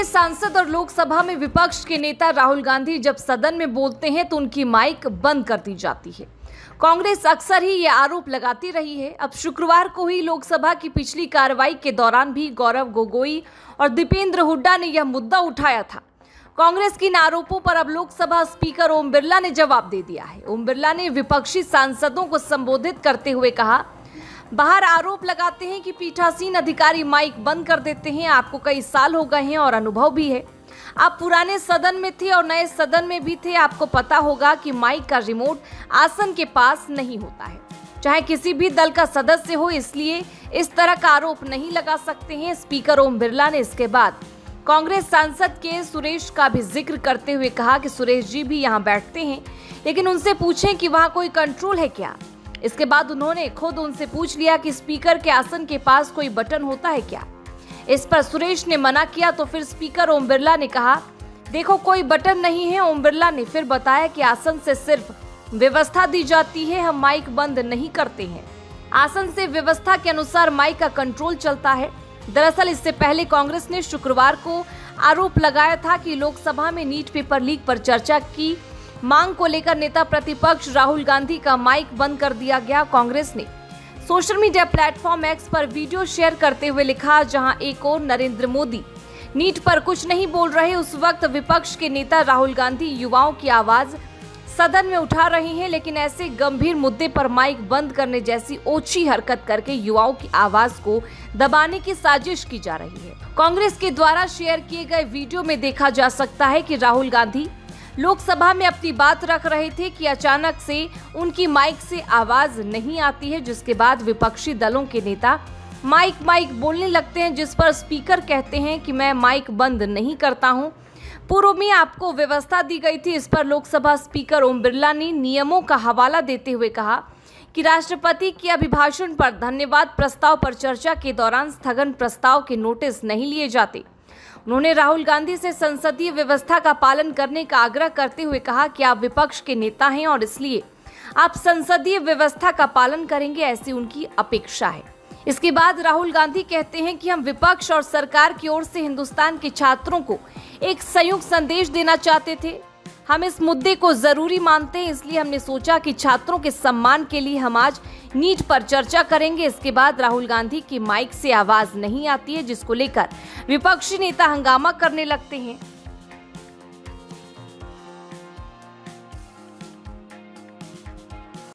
कांग्रेस सांसद और लोकसभा में विपक्ष के नेता राहुल गांधी जब सदन में बोलते हैं तो उनकी माइक बंद कर दी जाती है। कांग्रेस अक्सर ही ये आरोप लगाती रही है। अब शुक्रवार को ही लोकसभा की पिछली कार्रवाई के दौरान भी गौरव गोगोई और दीपेंद्र हुड्डा ने यह मुद्दा उठाया था। कांग्रेस के इन आरोपों पर अब लोकसभा स्पीकर ओम बिरला ने जवाब दे दिया है। ओम बिरला ने विपक्षी सांसदों को संबोधित करते हुए कहा, बाहर आरोप लगाते हैं कि पीठासीन अधिकारी माइक बंद कर देते हैं। आपको कई साल हो गए हैं और अनुभव भी है। आप पुराने सदन में थे और नए सदन में भी थे। आपको पता होगा कि माइक का रिमोट आसन के पास नहीं होता है, चाहे किसी भी दल का सदस्य हो, इसलिए इस तरह का आरोप नहीं लगा सकते हैं। स्पीकर ओम बिरला ने इसके बाद कांग्रेस सांसद के सुरेश का भी जिक्र करते हुए कहा कि सुरेश जी भी यहाँ बैठते हैं, लेकिन उनसे पूछें कि वहाँ कोई कंट्रोल है क्या। इसके बाद उन्होंने खुद उनसे पूछ लिया कि स्पीकर के आसन के पास कोई बटन होता है क्या। इस पर सुरेश ने मना किया तो फिर स्पीकर ओम बिरला ने कहा, देखो कोई बटन नहीं है। ओम बिरला ने फिर बताया कि आसन से सिर्फ व्यवस्था दी जाती है, हम माइक बंद नहीं करते हैं। आसन से व्यवस्था के अनुसार माइक का कंट्रोल चलता है। दरअसल इससे पहले कांग्रेस ने शुक्रवार को आरोप लगाया था कि लोकसभा में नीट पेपर लीक पर चर्चा की मांग को लेकर नेता प्रतिपक्ष राहुल गांधी का माइक बंद कर दिया गया। कांग्रेस ने सोशल मीडिया प्लेटफॉर्म एक्स पर वीडियो शेयर करते हुए लिखा, जहां एक और नरेंद्र मोदी नीट पर कुछ नहीं बोल रहे, उस वक्त विपक्ष के नेता राहुल गांधी युवाओं की आवाज सदन में उठा रहे हैं, लेकिन ऐसे गंभीर मुद्दे पर माइक बंद करने जैसी ओछी हरकत करके युवाओं की आवाज को दबाने की साजिश की जा रही है। कांग्रेस के द्वारा शेयर किए गए वीडियो में देखा जा सकता है कि राहुल गांधी लोकसभा में अपनी बात रख रहे थे कि अचानक से उनकी माइक से आवाज नहीं आती है, जिसके बाद विपक्षी दलों के नेता माइक बोलने लगते हैं, जिस पर स्पीकर कहते हैं कि मैं माइक बंद नहीं करता हूं, पूर्व में आपको व्यवस्था दी गई थी। इस पर लोकसभा स्पीकर ओम बिरला ने नियमों का हवाला देते हुए कहा कि राष्ट्रपति के अभिभाषण पर धन्यवाद प्रस्ताव पर चर्चा के दौरान स्थगन प्रस्ताव के नोटिस नहीं लिए जाते। उन्होंने राहुल गांधी से संसदीय व्यवस्था का पालन करने का आग्रह करते हुए कहा कि आप विपक्ष के नेता हैं और इसलिए आप संसदीय व्यवस्था का पालन करेंगे, ऐसी उनकी अपेक्षा है। इसके बाद राहुल गांधी कहते हैं कि हम विपक्ष और सरकार की ओर से हिंदुस्तान के छात्रों को एक संयुक्त संदेश देना चाहते थे। हम इस मुद्दे को जरूरी मानते हैं, इसलिए हमने सोचा कि छात्रों के सम्मान के लिए हम आज नीट पर चर्चा करेंगे। इसके बाद राहुल गांधी की माइक से आवाज नहीं आती है, जिसको लेकर विपक्षी नेता हंगामा करने लगते हैं।